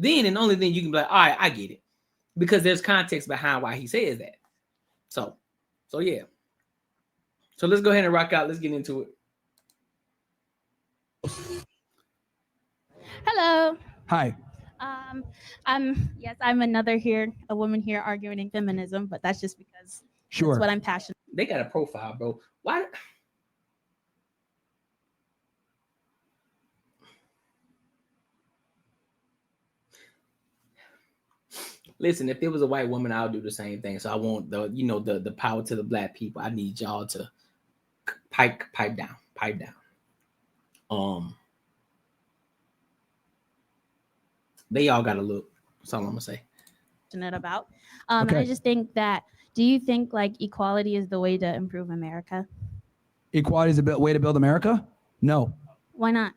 then and only then you can be like, all right, I get it. Because there's context behind why he says that. So yeah. So let's go ahead and rock out. Let's get into it. Hello. Hi. I'm a woman here arguing feminism, but that's just because that's what I'm passionate. They got a profile, bro. Why? Listen, if it was a white woman, I'll do the same thing. So I want the power to the black people. I need y'all to pipe down. They all gotta look. That's all I'm gonna say. About. I just think that. Do you think like equality is the way to improve America? Equality is a way to build America? No. Why not?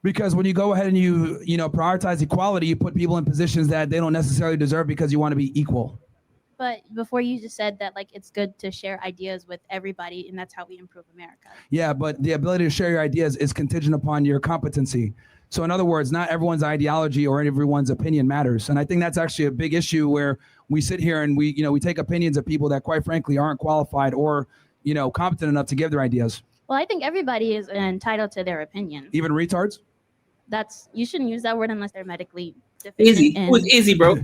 Because when you go ahead and you prioritize equality, you put people in positions that they don't necessarily deserve because you want to be equal. But before you just said that like it's good to share ideas with everybody and that's how we improve America. Yeah, but the ability to share your ideas is contingent upon your competency. So in other words, not everyone's ideology or everyone's opinion matters. And I think that's actually a big issue where we sit here and we take opinions of people that quite frankly aren't qualified or, competent enough to give their ideas. Well, I think everybody is entitled to their opinion. Even retards? You shouldn't use that word unless they're medically deficient. Izzy. Who's Izzy, bro?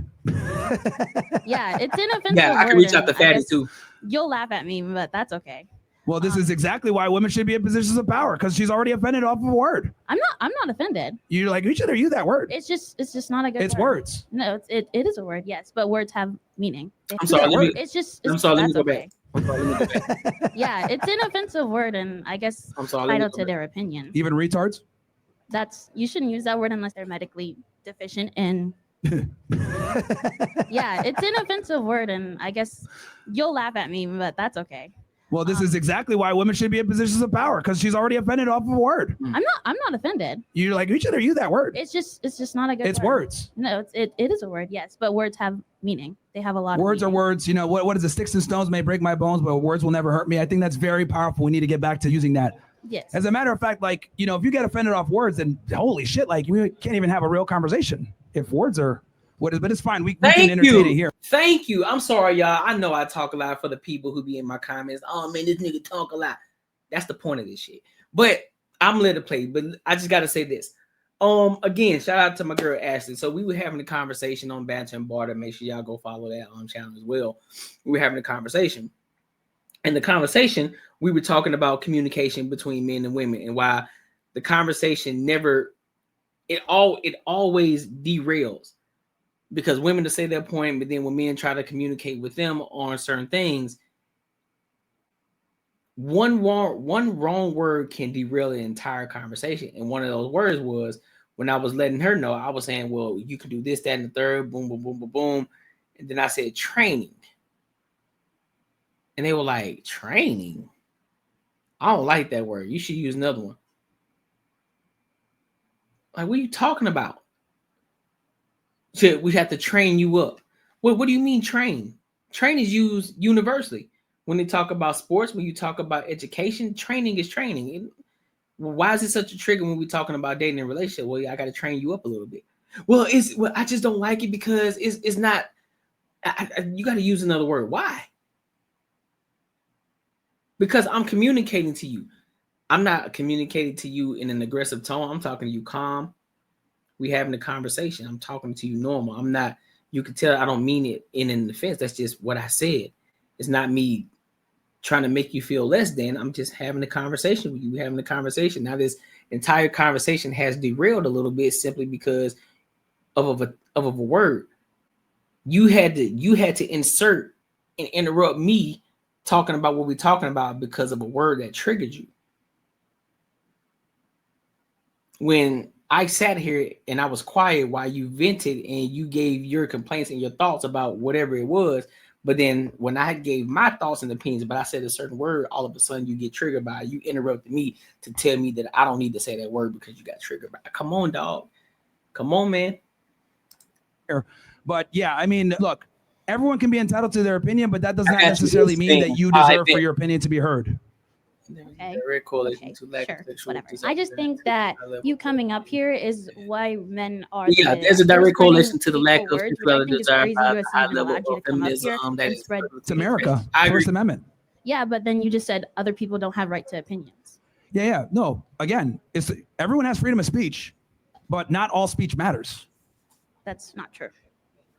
Yeah, it's inoffensive. Yeah, I can reach out to Fatty too. You'll laugh at me, but that's okay. Well, this is exactly why women should be in positions of power, because she's already offended off of a word. I'm not offended. You're like, we should have used that word. It's just not a good It's word. Words. No, it is a word, yes, but words have meaning. I'm sorry, let me go back. Yeah, it's an offensive word, and I guess entitled to their opinion. Even retards? You shouldn't use that word unless they're medically deficient and yeah, it's an offensive word, and I guess you'll laugh at me, but that's okay. Well, this is exactly why women should be in positions of power, because she's already offended off of a word. I'm not offended. You're like, we should have used that word. It's just not a good It's word. Words. No, it is a word, yes, but words have meaning. They have a lot words of are words. What is it? Sticks and stones may break my bones, but words will never hurt me. I think that's very powerful. We need to get back to using that. Yes. As a matter of fact, if you get offended off words, then holy shit, we can't even have a real conversation if words are what is. But it's fine. We can entertain it here. Thank you. I'm sorry, y'all. I know I talk a lot for the people who be in my comments. Oh man, this nigga talk a lot. That's the point of this shit. But I'm let it play. But I just gotta say this. Again, shout out to my girl Ashley. So we were having a conversation on Banter and Barter. Make sure y'all go follow that channel as well. We were having a conversation. In the conversation, we were talking about communication between men and women and why the conversation it always derails. Because women to say their point, but then when men try to communicate with them on certain things, one wrong word can derail the entire conversation. And one of those words was when I was letting her know, I was saying, well, you can do this, that, and the third, boom, boom, boom, boom, boom. And then I said training. And they were like, training? I don't like that word. You should use another one. Like, what are you talking about? So we have to train you up. What do you mean train? Train is used universally. When they talk about sports, when you talk about education, training is training. Why is it such a trigger when we're talking about dating and relationship? Well, I got to train you up a little bit. Well, I just don't like it because it's not. You got to use another word. Why? Because I'm communicating to you. I'm not communicating to you in an aggressive tone. I'm talking to you calm. We having a conversation. I'm talking to you normal. I'm not. You can tell I don't mean it in an offense. That's just what I said. It's not me trying to make you feel less than. I'm just having a conversation with you. We're having a conversation. Now this entire conversation has derailed a little bit simply because of a word. You had to insert and interrupt me talking about what we're talking about because of a word that triggered you. When I sat here and I was quiet while you vented and you gave your complaints and your thoughts about whatever it was. But then when I gave my thoughts and opinions, but I said a certain word, all of a sudden you get triggered by it. You interrupted me to tell me that I don't need to say that word because you got triggered by it. Come on, dog. Come on, man. But yeah, I mean, look, everyone can be entitled to their opinion, but that does not necessarily mean that you deserve for your opinion to be heard. Okay. Direct correlation Okay, to lack sure, of sexual whatever. desire. I just think that you coming up here is why men are. Yeah, there's a direct correlation to the lack of words, which I sexuality think is desire crazy. by the USC high even level allowed you of to come up feminism here that and is spread. It's America. I agree. First Amendment. Yeah, but then you just said other people don't have right to opinions. Yeah. No, again, it's everyone has freedom of speech, but not all speech matters. That's not true.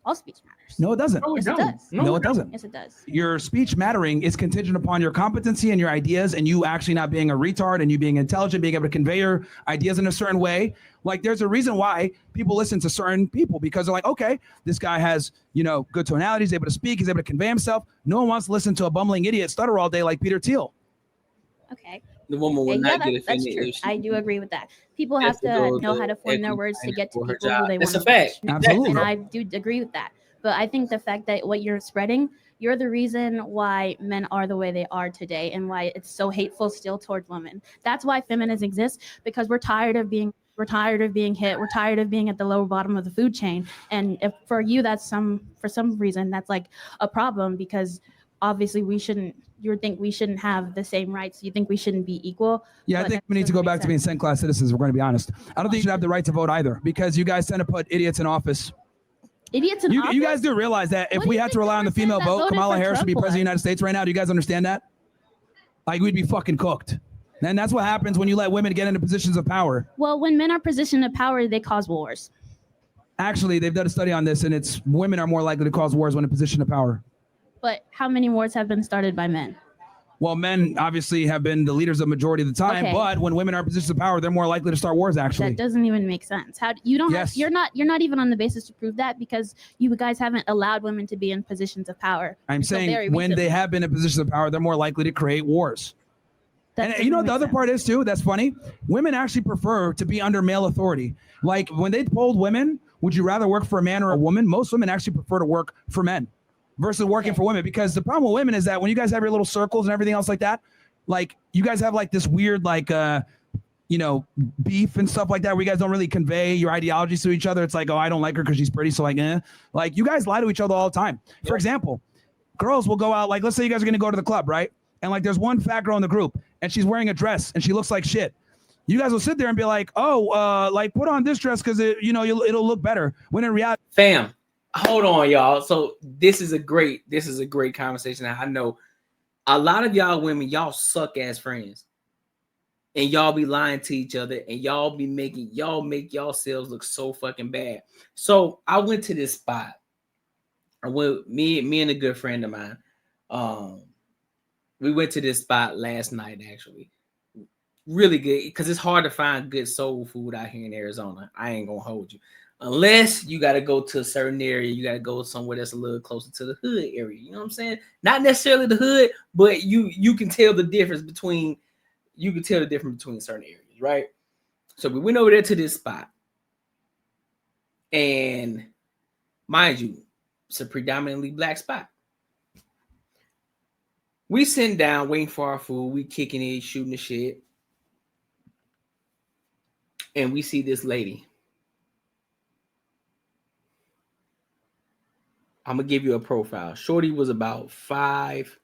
All speech matters. No, it doesn't. No, Yes, it does. No, it doesn't. Yes, it does. Your speech mattering is contingent upon your competency and your ideas, and you actually not being a retard, and you being intelligent, being able to convey your ideas in a certain way. Like, there's a reason why people listen to certain people, because they're like, okay, this guy has, good tonality, he's able to speak, he's able to convey himself. No one wants to listen to a bumbling idiot stutter all day like Peter Thiel. Okay. The woman will not get that's offended true. if she I do agree with that. People have to know how to form their words to get to for her people who job. they want That's to a fact. reach. Absolutely. And I do agree with that. But I think the fact that what you're spreading, you're the reason why men are the way they are today and why it's so hateful still towards women. That's why feminism exists, because we're tired of being hit. We're tired of being at the lower bottom of the food chain. And if for you, for some reason, that's like a problem, because obviously you would think we shouldn't have the same rights. You think we shouldn't be equal. Yeah, I think we need to go back to being second-class citizens. We're going to be honest. I don't think you should have the right to vote either, because you guys tend to put idiots in office. Idiots in office? You guys do realize that if we had to rely on the female vote, Kamala Harris would be president of the United States right now. Do you guys understand that? Like, we'd be fucking cooked. And that's what happens when you let women get into positions of power. Well, when men are positioned of power, they cause wars. Actually, they've done a study on this, and it's women are more likely to cause wars when in a position of power. But how many wars have been started by men? Well, men obviously have been the leaders of the majority of the time, but when women are in positions of power, they're more likely to start wars. Actually, that doesn't even make sense. You're not even on the basis to prove that, because you guys haven't allowed women to be in positions of power. I'm saying when they have been in positions of power, they're more likely to create wars. And you know what the other part is too? That's funny. Women actually prefer to be under male authority. Like, when they polled women, would you rather work for a man or a woman? Most women actually prefer to work for men versus working for women, because the problem with women is that when you guys have your little circles and everything else like that, like, you guys have like this weird beef and stuff like that, where you guys don't really convey your ideologies to each other. It's like, oh, I don't like her because she's pretty, so like you guys lie to each other all the time. For example, girls will go out, like, let's say you guys are going to go to the club, right? And like, there's one fat girl in the group and she's wearing a dress and she looks like shit. You guys will sit there and be like, oh, like, put on this dress because it'll look better. When in reality, fam, hold on, y'all. So this is a great conversation. I know a lot of y'all women, y'all suck as friends, and y'all be lying to each other, and y'all make yourselves look so fucking bad. So I went to this spot. I went, me and a good friend of mine. We went to this spot last night, actually. Really good, because it's hard to find good soul food out here in Arizona. I ain't gonna hold you. Unless you got to go to a certain area, you got to go somewhere that's a little closer to the hood area. You know what I'm saying? Not necessarily the hood, but you can tell the difference between certain areas, right? So we went over there to this spot, and mind you, it's a predominantly black spot. We sitting down waiting for our food. We kicking it, shooting the shit, and we see this lady. I'm gonna give you a profile. Shorty was about 5.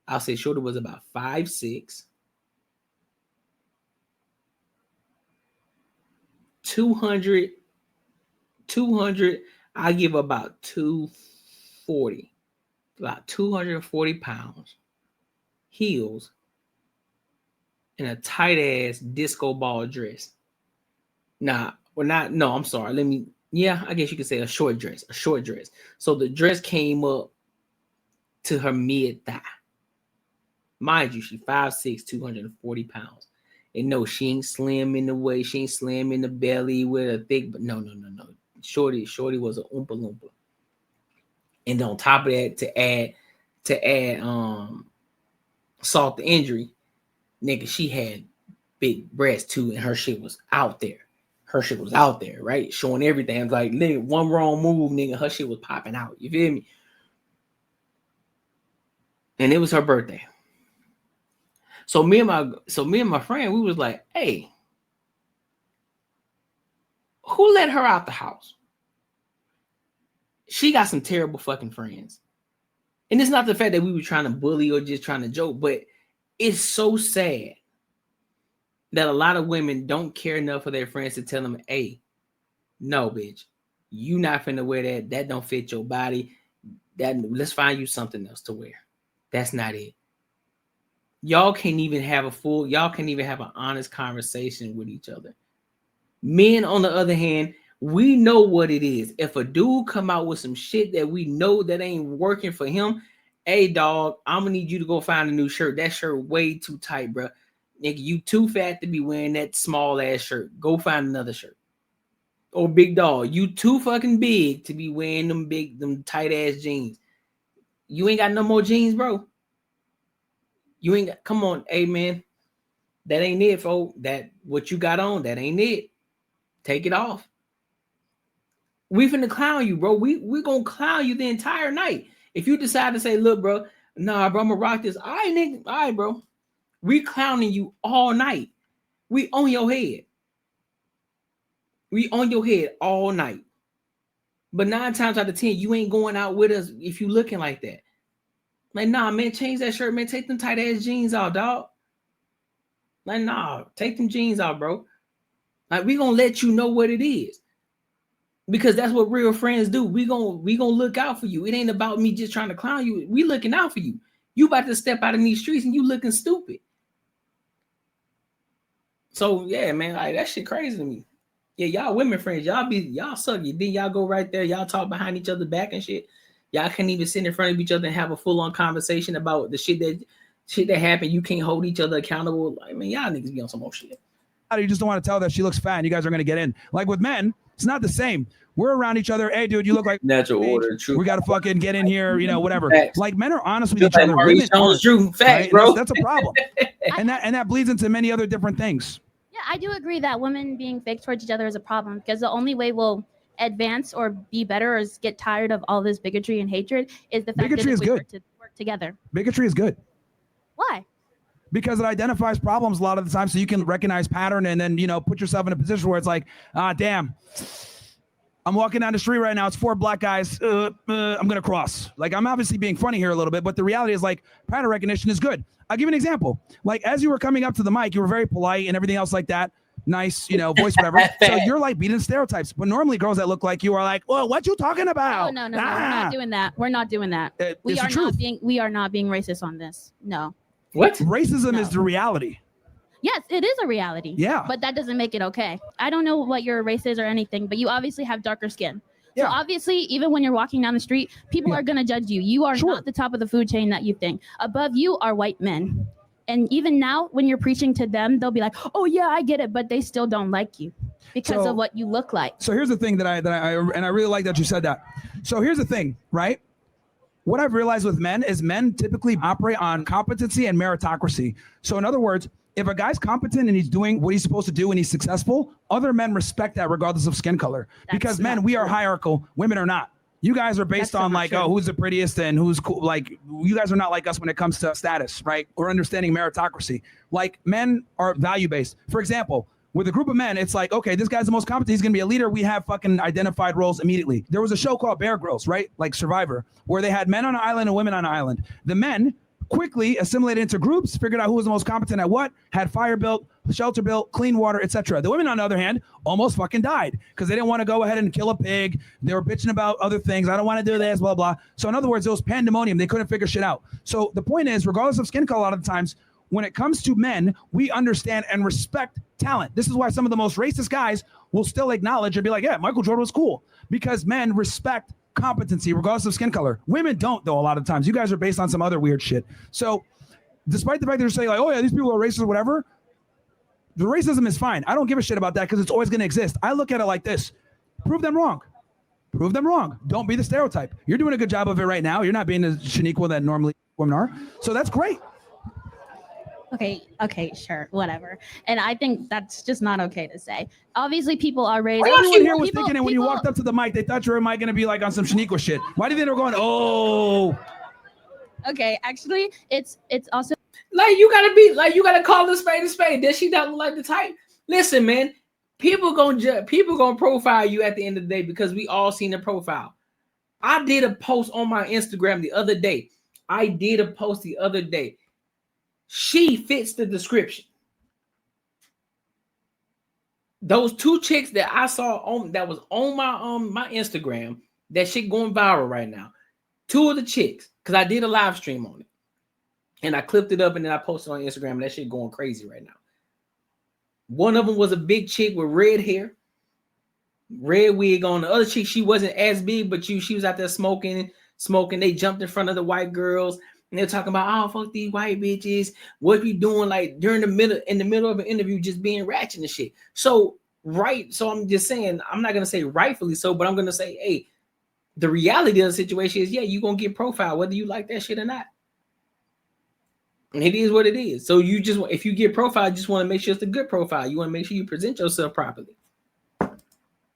I'll say Shorty was about 5'6", 200. I give about 240, about 240 pounds, heels, and a tight ass disco ball dress. I'm sorry. I guess you could say a short dress. So the dress came up to her mid thigh. Mind you, she 5'6", 240 pounds. And no, she ain't slim in the way. She ain't slim in the belly with a thick, but no. Shorty was a oompa loompa. And on top of that, to add salt to injury, nigga, she had big breasts too, and her shit was out there. Right? Showing everything. I was like, nigga, one wrong move, nigga, her shit was popping out. You feel me? And it was her birthday. So me and my friend, we was like, hey, who let her out the house? She got some terrible fucking friends. And it's not the fact that we were trying to bully or just trying to joke, but It's so sad that a lot of women don't care enough for their friends to tell them, hey, no, bitch, you not finna wear that. That don't fit your body. Let's find you something else to wear. That's not it. Y'all can't even have an honest conversation with each other. Men, on the other hand, we know what it is. If a dude come out with some shit that we know that ain't working for him, hey dog, I'm gonna need you to go find a new shirt. That shirt way too tight, bro. Nigga, you too fat to be wearing that small ass shirt. Go find another shirt. Or big dog, you too fucking big to be wearing them tight ass jeans. You ain't got no more jeans, bro. You ain't got, come on, hey man. That ain't it, folks. That what you got on, that ain't it. Take it off. We finna clown you, bro. We gonna clown you the entire night. If you decide to say, look, bro, nah, bro, I'm gonna rock this. All right, nigga. All right, bro. We clowning you all night. We on your head. We on your head all night. But 9 times out of 10, you ain't going out with us if you looking like that. Like, nah, man, change that shirt, man. Take them tight ass jeans out, dog. Like, nah, take them jeans out, bro. Like, we gonna let you know what it is. Because that's what real friends do. We gonna look out for you. It ain't about me just trying to clown you. We looking out for you. You about to step out in these streets and you looking stupid. So yeah, man, like that shit crazy to me. Yeah, y'all women friends, y'all suck you. Then y'all go right there, y'all talk behind each other back and shit. Y'all can't even sit in front of each other and have a full-on conversation about the shit that happened. You can't hold each other accountable. I mean, y'all niggas be on some more shit. You just don't want to tell that she looks fat and you guys are going to get in. Like with men, it's not the same. We're around each other. Hey, dude, you look like natural order. True. We got to fucking get in here, you know, whatever. Facts. Like men are honest with each other. Women aren't, true. Facts, right? bro. That's a problem. and that bleeds into many other different things. Yeah, I do agree that women being fake towards each other is a problem, because the only way we'll advance or be better or get tired of all this bigotry and hatred is the fact Bigotry that is we good. work together. Bigotry is good. Why? Because it identifies problems a lot of the time, so you can recognize pattern and then, you know, put yourself in a position where it's like, damn, I'm walking down the street right now. It's 4 black guys. I'm going to cross. Like, I'm obviously being funny here a little bit, but the reality is, like, pattern recognition is good. I'll give you an example. Like, as you were coming up to the mic, you were very polite and everything else like that. Nice, you know, voice, whatever. So you're like beating stereotypes. But normally girls that look like you are like, well, what you talking about? No. We're not doing that. We're not doing that. We are not being racist on this. No. What? Racism is the reality. Yes, it is a reality. Yeah. But that doesn't make it okay. I don't know what your race is or anything, but you obviously have darker skin. Yeah. So obviously, even when you're walking down the street, people are going to judge you. You are not the top of the food chain that you think. Above you are white men. And even now, when you're preaching to them, they'll be like, oh, yeah, I get it. But they still don't like you because of what you look like. So here's the thing that I really like that you said that. So here's the thing, right? What I've realized with men is men typically operate on competency and meritocracy. So in other words, if a guy's competent and he's doing what he's supposed to do and he's successful, other men respect that regardless of skin color. Because men, we are hierarchical, women are not. You guys are based on like, oh, who's the prettiest and who's cool. Like, you guys are not like us when it comes to status, right? Or understanding meritocracy. Like, men are value-based. For example, with a group of men, it's like, okay, this guy's the most competent. He's going to be a leader. We have fucking identified roles immediately. There was a show called Bear Grylls, right? Like Survivor, where they had men on an island and women on an island. The men quickly assimilated into groups, figured out who was the most competent at what, had fire built, shelter built, clean water, etc. The women, on the other hand, almost fucking died because they didn't want to go ahead and kill a pig. They were bitching about other things. I don't want to do this, blah, blah. So in other words, it was pandemonium. They couldn't figure shit out. So the point is, regardless of skin color, a lot of the times, when it comes to men, we understand and respect talent. This is why some of the most racist guys will still acknowledge and be like, yeah, Michael Jordan was cool, because men respect competency regardless of skin color. Women don't, though, a lot of times. You guys are based on some other weird shit. So despite the fact that you're saying like, oh yeah, these people are racist or whatever, the racism is fine. I don't give a shit about that because it's always going to exist. I look at it like this. Prove them wrong. Prove them wrong. Don't be the stereotype. You're doing a good job of it right now. You're not being the Shaniqua that normally women are. So that's great. Okay, sure, whatever. And I think that's just not okay to say. Obviously, people are raised. Everyone here was thinking it when you walked up to the mic. They thought your mic going to be like on some Shaniqua shit. Why do you think they were going, oh? Okay, actually, it's also like you gotta call the spade a spade. Does she not look like the type? Listen, man, people gonna profile you at the end of the day because we all seen the profile. I did a post on my Instagram the other day. She fits the description. Those 2 chicks that I saw on that was on my Instagram, that shit going viral right now. 2 of the chicks, because I did a live stream on it. And I clipped it up and then I posted on Instagram, and that shit going crazy right now. One of them was a big chick with red hair, red wig on. The other chick, she wasn't as big, but she was out there smoking. They jumped in front of the white girls, and they're talking about, oh, fuck these white bitches. What we doing, like in the middle of an interview, just being ratchet and shit. So I'm just saying, I'm not gonna say rightfully so, but I'm gonna say, hey, the reality of the situation is, yeah, you're gonna get profiled whether you like that shit or not. And it is what it is. So you just, if you get profile, you just want to make sure it's a good profile. You want to make sure you present yourself properly.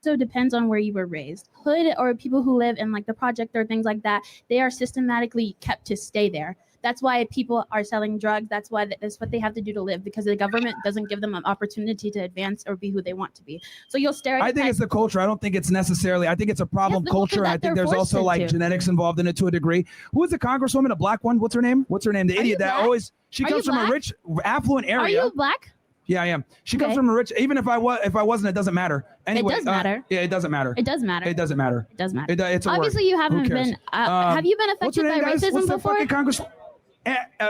So it depends on where you were raised. Hood or people who live in like the project or things like that, they are systematically kept to stay there. That's why people are selling drugs. That's why that's what they have to do to live, because the government doesn't give them an opportunity to advance or be who they want to be. So you'll stereotype. I think it's the culture. I don't think it's necessarily. I think it's a problem culture. I think there's also like genetics involved in it to a degree. Who is the congresswoman, a black one? What's her name? The idiot that always, she comes from a rich, affluent area. Are you black? Yeah, I am. She comes from a rich. Even if I wasn't, it doesn't matter. Anyway, it does matter. Yeah, it doesn't matter. It does matter. It doesn't matter. It does matter. It's a obviously word. You haven't been. Have you been affected by racism what's before? Fucking Congress?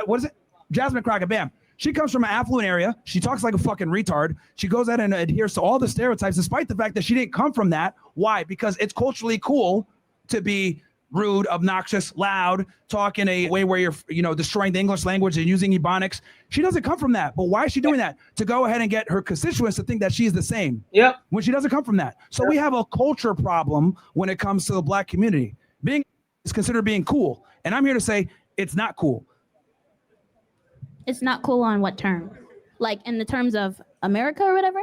What is it? Jasmine Crockett. Bam. She comes from an affluent area. She talks like a fucking retard. She goes out and adheres to all the stereotypes, despite the fact that she didn't come from that. Why? Because it's culturally cool to be rude, obnoxious, loud, talk in a way where you're, destroying the English language and using ebonics. She doesn't come from that. But why is she doing that? To go ahead and get her constituents to think that she's the same. Yep. When she doesn't come from that. So we have a culture problem when it comes to the black community. Being is considered being cool. And I'm here to say it's not cool. It's not cool on what term? Like in the terms of America or whatever?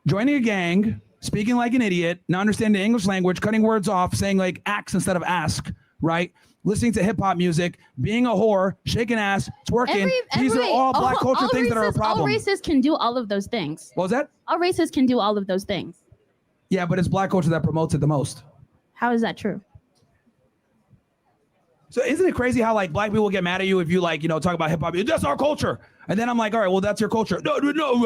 Joining a gang, speaking like an idiot, not understanding the English language, cutting words off, saying like ax instead of ask, right? Listening to hip hop music, being a whore, shaking ass, twerking. These are all black culture things that are a problem. All races can do all of those things. What was that? All races can do all of those things. Yeah, but it's black culture that promotes it the most. How is that true? So isn't it crazy how like black people get mad at you if you like, talk about hip hop? That's our culture. And then I'm like, all right, well, that's your culture. No.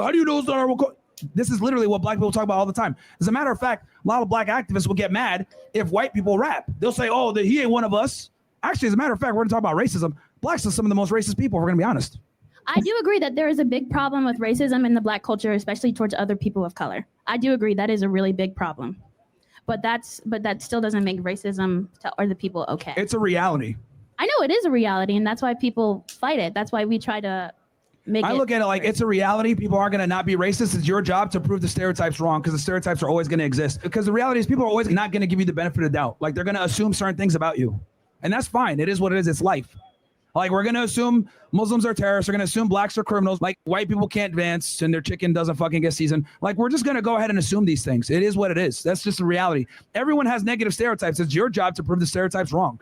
How do you know it's not our culture? This is literally what black people talk about all the time. As a matter of fact, a lot of black activists will get mad if white people rap. They'll say, oh, he ain't one of us. Actually, as a matter of fact, we're going to talk about racism. Blacks are some of the most racist people, if we're going to be honest. I do agree that there is a big problem with racism in the black culture, especially towards other people of color. I do agree that is a really big problem. But that still doesn't make racism or the people okay. It's a reality. I know it is a reality, and that's why people fight it. That's why we try to make it. I look at it like it's a reality. People are going to not be racist. It's your job to prove the stereotypes wrong, because the stereotypes are always going to exist. Because the reality is people are always not going to give you the benefit of the doubt. Like they're going to assume certain things about you. And that's fine. It is what it is. It's life. Like we're going to assume Muslims are terrorists. We're going to assume blacks are criminals. Like white people can't advance and their chicken doesn't fucking get seasoned. Like we're just going to go ahead and assume these things. It is what it is. That's just the reality. Everyone has negative stereotypes. It's your job to prove the stereotypes wrong.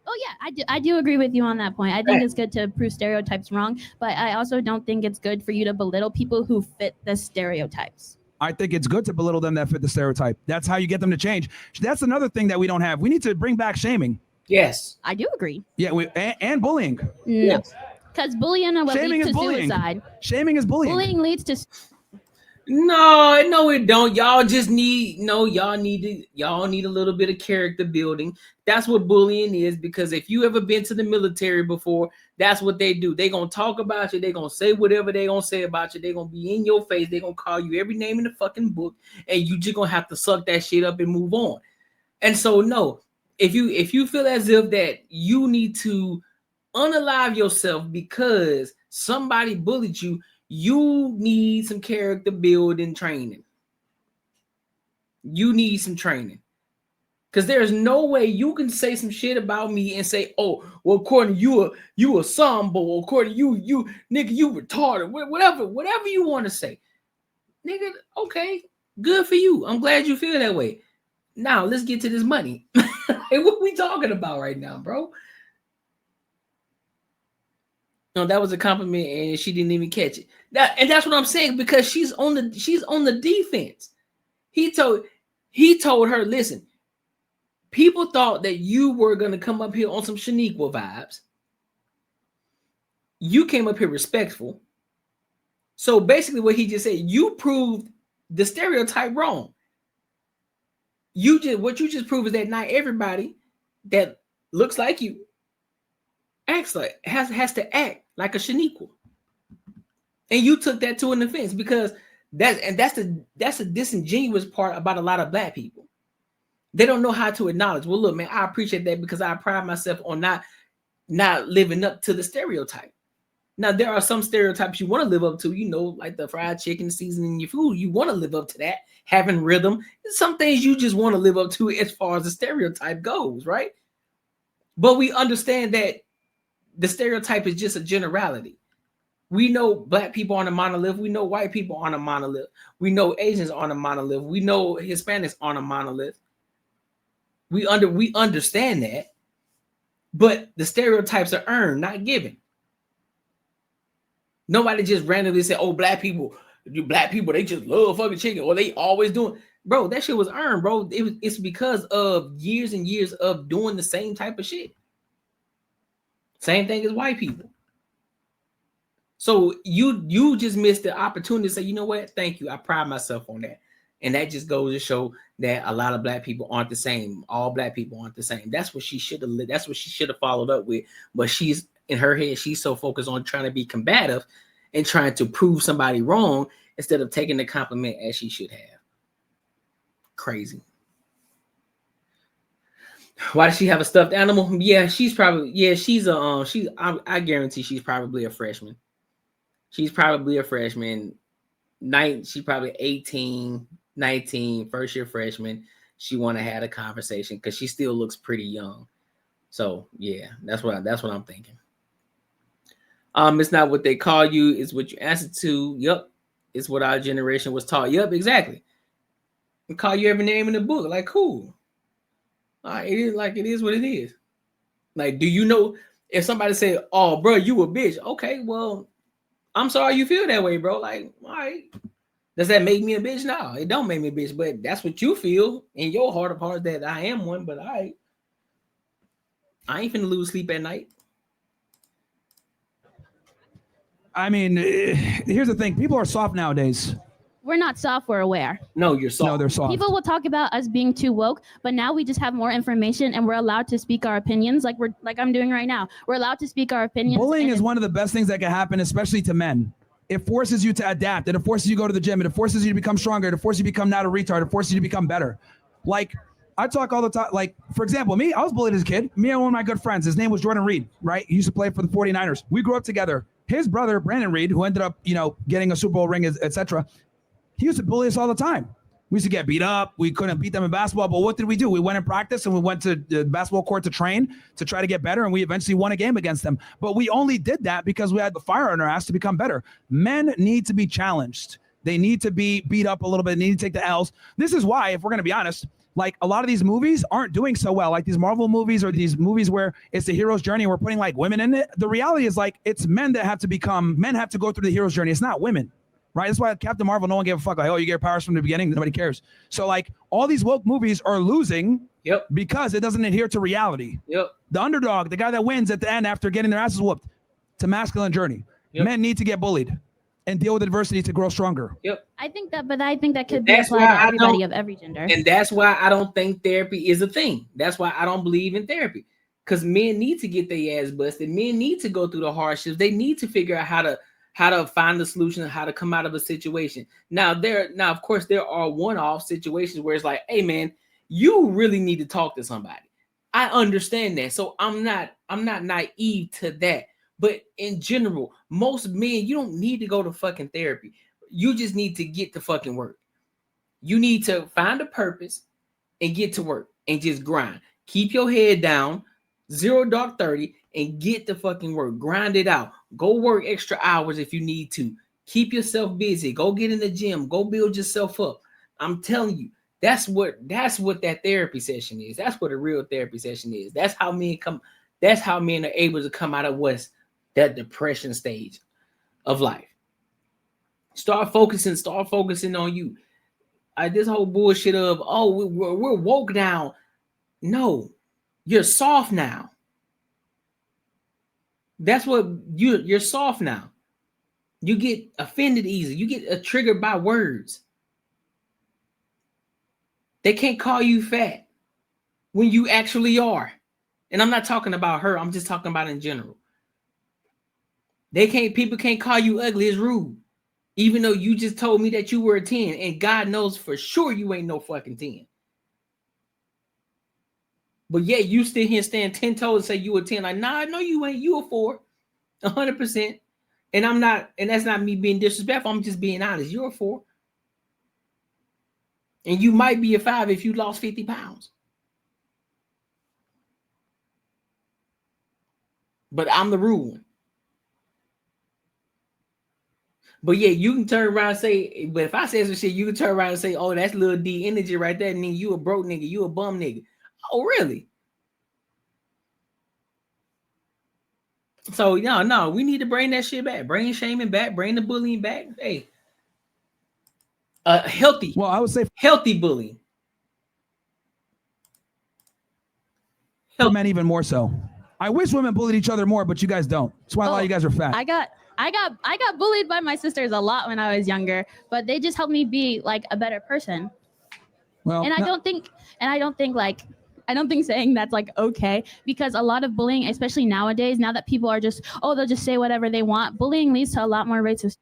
Oh yeah, I do agree with you on that point. I think it's good to prove stereotypes wrong, but I also don't think it's good for you to belittle people who fit the stereotypes. I think it's good to belittle them that fit the stereotype. That's how you get them to change. That's another thing that we don't have. We need to bring back shaming. Yes. I do agree. Yeah, and bullying. No, because bullying is what leads to suicide. Shaming is bullying. Bullying leads to... No, it don't. Y'all just need y'all need a little bit of character building. That's what bullying is, because if you ever been to the military before, that's what they do. They gonna talk about you. They gonna say whatever they gonna say about you. They gonna be in your face. They gonna call you every name in the fucking book, and you just gonna have to suck that shit up and move on. And so no, if you feel as if that you need to unalive yourself because somebody bullied you, you need some character building training. You need some training. Because there's no way you can say some shit about me and say, oh, well, according to you a sambo, according to you nigga, you retarded, whatever you want to say. Nigga, okay, good for you. I'm glad you feel that way. Now, let's get to this money. What we talking about right now, bro? No, that was a compliment, and she didn't even catch it. And that's what I'm saying, because she's on the defense. He told her, listen, people thought that you were gonna come up here on some Shaniqua vibes you came up here respectful. So basically what he just said, you proved the stereotype wrong. What you just proved is that not everybody that looks like you acts like has to act like a Shaniqua. And you took that to an offense because that's the disingenuous part about a lot of black people. They don't know how to acknowledge. Well, look, man, I appreciate that because I pride myself on not living up to the stereotype. Now, there are some stereotypes you want to live up to, like the fried chicken seasoning your food. You want to live up to that, having rhythm. Some things you just want to live up to as far as the stereotype goes, right? But we understand that the stereotype is just a generality. We know black people on a monolith. We know white people on a monolith. We know Asians on a monolith. We know Hispanics on a monolith. We understand that, but the stereotypes are earned, not given. Nobody just randomly said, "Oh, black people, they just love fucking chicken," or they always doing. Bro, that shit was earned, bro. It's because of years and years of doing the same type of shit. Same thing as white people. So you just missed the opportunity to say, you know what? Thank you. I pride myself on that. And that just goes to show that a lot of black people aren't the same. All black people aren't the same. That's what she should have followed up with. But she's in her head, she's so focused on trying to be combative and trying to prove somebody wrong instead of taking the compliment as she should have. Crazy. Why does she have a stuffed animal? Yeah, I guarantee she's probably a freshman. She's probably a freshman. She's probably 18, 19, first year freshman. She want to have a conversation because she still looks pretty young. So yeah, that's what I'm thinking. It's not what they call you, it's what you answer to. Yep. It's what our generation was taught. Yep, exactly. We call you every name in the book. Like, cool. All right, it is what it is. Like, do you know if somebody say, "Oh, bro, you a bitch"? Okay, well, I'm sorry you feel that way, bro. Like, all right. Does that make me a bitch? No, it don't make me a bitch, but that's what you feel in your heart of hearts that I am one, but I ain't finna lose sleep at night. I mean, here's the thing. People are soft nowadays. We're not soft, we're aware. No, you're soft. No, they're soft. People will talk about us being too woke, but now we just have more information and we're allowed to speak our opinions like I'm doing right now. We're allowed to speak our opinions. Bullying is one of the best things that can happen, especially to men. It forces you to adapt. It forces you to go to the gym. It forces you to become stronger. It forces you to become not a retard. It forces you to become better. Like, I talk all the time. Like, for example, me, I was bullied as a kid. Me and one of my good friends, his name was Jordan Reed, right? He used to play for the 49ers. We grew up together. His brother, Brandon Reed, who ended up, getting a Super Bowl ring, etc., he used to bully us all the time. We used to get beat up. We couldn't beat them in basketball. But what did we do? We went in practice and we went to the basketball court to train to try to get better. And we eventually won a game against them. But we only did that because we had the fire in our ass to become better. Men need to be challenged. They need to be beat up a little bit. They need to take the L's. This is why, if we're going to be honest, like a lot of these movies aren't doing so well. Like these Marvel movies or these movies where it's the hero's journey and we're putting like women in it. The reality is like it's men that have to go through the hero's journey. It's not women. Right? That's why Captain Marvel, no one gave a fuck. Like, oh, you get powers from the beginning. Nobody cares. So like all these woke movies are losing because it doesn't adhere to reality. Yep. The underdog, the guy that wins at the end after getting their asses whooped. It's a masculine journey. Yep. Men need to get bullied and deal with adversity to grow stronger. Yep. I think that could be applied to everybody of every gender. And that's why I don't think therapy is a thing. That's why I don't believe in therapy. Because men need to get their ass busted. Men need to go through the hardships. They need to figure out how to find the solution, how to come out of a situation. Now, of course, there are one-off situations where it's like, hey, man, you really need to talk to somebody. I understand that. So I'm not naive to that. But in general, most men, you don't need to go to fucking therapy. You just need to get to fucking work. You need to find a purpose and get to work and just grind. Keep your head down, 0 dark 30, and get to fucking work. Grind it out. Go work extra hours if you need to. Keep yourself busy. Go get in the gym. Go build yourself up. I'm telling you, that's what that therapy session is. That's what a real therapy session is. That's how men are able to come out of what's that depression stage of life. Start focusing on you. This whole bullshit of, we're woke now. No, you're soft now. That's what you're soft now. You get offended easy. You get triggered by words. They can't call you fat when you actually are. And I'm not talking about her. I'm just talking about in general. People can't call you ugly. It's rude. Even though you just told me that you were a 10, and God knows for sure you ain't no fucking 10. But yet you still here stand 10 toes and say you a 10. Like, nah, no, you ain't. You a 4. 100%. And I'm not, and that's not me being disrespectful. I'm just being honest. You're a 4. And you might be a 5 if you lost 50 pounds. But I'm the rude one. But yeah, you can turn around and say, but if I say some shit, you can turn around and say, oh, that's little D energy right there. And then you a broke nigga, you a bum nigga. Oh, really? So no, we need to bring that shit back. Bring shaming back, bring the bullying back. Hey. Healthy. Well, I would say healthy bullying. For men even more so. I wish women bullied each other more, but you guys don't. That's why a lot of you guys are fat. I got bullied by my sisters a lot when I was younger, but they just helped me be like a better person. Well, and I don't think saying that's like okay, because a lot of bullying, especially nowadays, now that people are just, they'll just say whatever they want, bullying leads to a lot more rates of,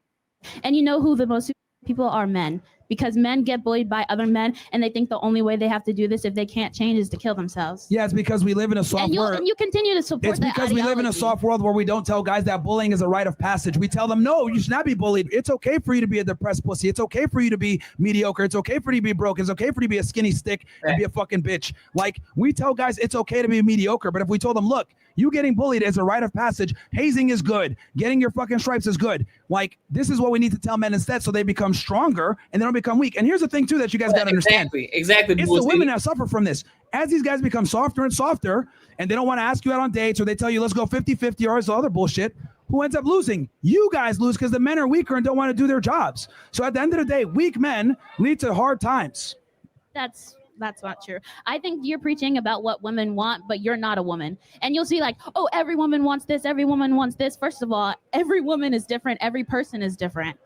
and you know who the most people are? Men. Because men get bullied by other men, and they think the only way they have to do this if they can't change is to kill themselves. Yeah, it's because we live in a soft world. And you continue to support that. It's because we live in a soft world where we don't tell guys that bullying is a rite of passage. We tell them, no, you should not be bullied. It's okay for you to be a depressed pussy. It's okay for you to be mediocre. It's okay for you to be broke. It's okay for you to be a skinny stick and be a fucking bitch. Like, we tell guys it's okay to be mediocre, but if we told them, look, you getting bullied is a rite of passage. Hazing is good. Getting your fucking stripes is good. Like, this is what we need to tell men instead, so they become stronger and they don't become weak. And here's the thing too that you guys got to understand. Exactly. It's the women that suffer from this. As these guys become softer and softer, and they don't want to ask you out on dates, or they tell you, let's go 50-50 or some other bullshit, who ends up losing? You guys lose because the men are weaker and don't want to do their jobs. So at the end of the day, weak men lead to hard times. That's not true. I think you're preaching about what women want, but you're not a woman. And you'll see like, every woman wants this, every woman wants this. First of all, every woman is different. Every person is different.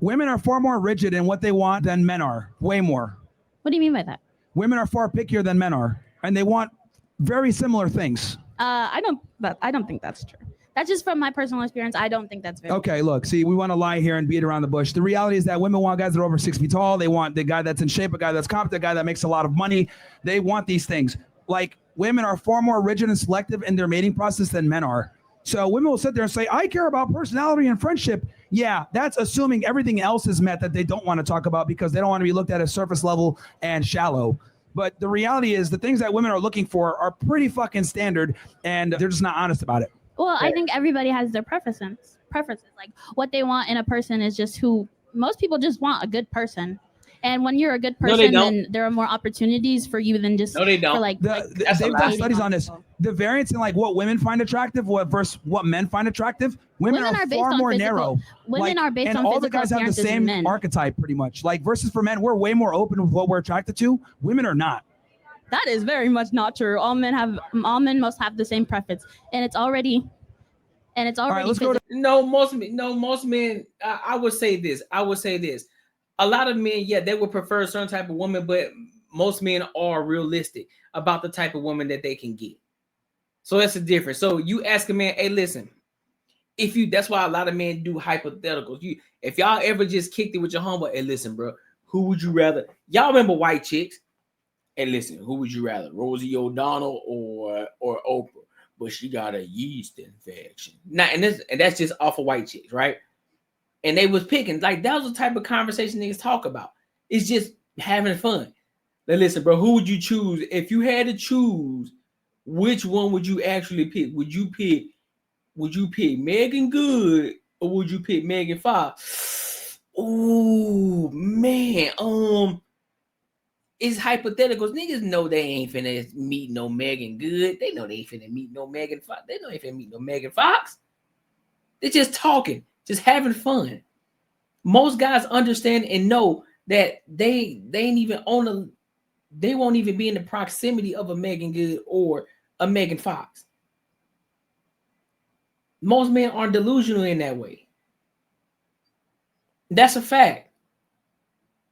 Women are far more rigid in what they want than men are. Way more. What do you mean by that? Women are far pickier than men are, and they want very similar things. I don't think that's true. That's just from my personal experience. I don't think that's very okay. Look, see, we want to lie here and beat around the bush. The reality is that women want guys that are over 6 feet tall. They want the guy that's in shape, a guy that's competent, a guy that makes a lot of money. They want these things. Like, women are far more rigid and selective in their mating process than men are. So women will sit there and say, I care about personality and friendship. Yeah, that's assuming everything else is met that they don't want to talk about because they don't want to be looked at as surface level and shallow. But the reality is the things that women are looking for are pretty fucking standard, and they're just not honest about it. Well, I think everybody has their preferences. Like, what they want in a person is just who most people just want a good person. And when you're a good person, then there are more opportunities for you than just they don't. For like, they've done studies on this. The variance in like what women find attractive versus what men find attractive, women are far more narrow. Women are based on and all the guys have the same archetype pretty much. Like, versus for men, we're way more open with what we're attracted to. Women are not. That is very much not true. All men must have the same preference, and it's already. All right, let's go to most men. I would say this. A lot of men, they would prefer a certain type of woman, but most men are realistic about the type of woman that they can get. So that's the difference. So you ask a man, hey, listen, that's why a lot of men do hypotheticals. If y'all ever just kicked it with your homeboy, hey, listen, bro, who would you rather? Y'all remember white chicks? Hey, listen, who would you rather, Rosie O'Donnell or Oprah? But she got a yeast infection. Now, and that's just off of white chicks, right? And they was picking, like, that was the type of conversation niggas talk about. It's just having fun. Now, listen, bro, who would you choose? If you had to choose, which one would you actually pick? Would you pick Megan Good or would you pick Megan Fox? Oh, man. It's hypotheticals. Niggas know they ain't finna meet no Megan Good. They know they ain't finna meet no Megan Fox. They know they ain't finna meet no Megan Fox. They're just talking, just having fun. Most guys understand and know that they ain't even they won't even be in the proximity of a Megan Good or a Megan Fox. Most men aren't delusional in that way. That's a fact.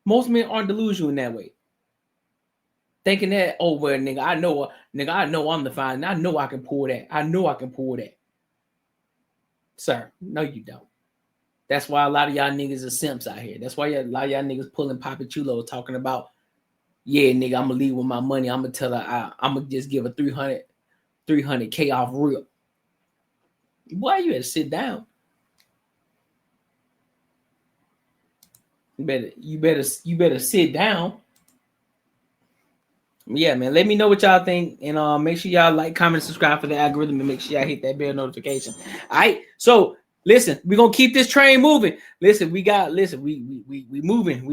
Most men aren't delusional in that way. Thinking that, oh well, nigga, I know I'm the fine. I know I can pull that. I know I can pull that. Sir, no, you don't. That's why a lot of y'all niggas are simps out here. That's why a lot of y'all niggas pulling Papa Chulo talking about, yeah, nigga, I'm gonna leave with my money. I'm gonna tell her I'm gonna just give her 300K off real. Boy, you had to sit down. You better sit down. Yeah, man. Let me know what y'all think, and make sure y'all like, comment, subscribe for the algorithm, and make sure y'all hit that bell notification. All right. So listen, we're gonna keep this train moving. Listen, we moving.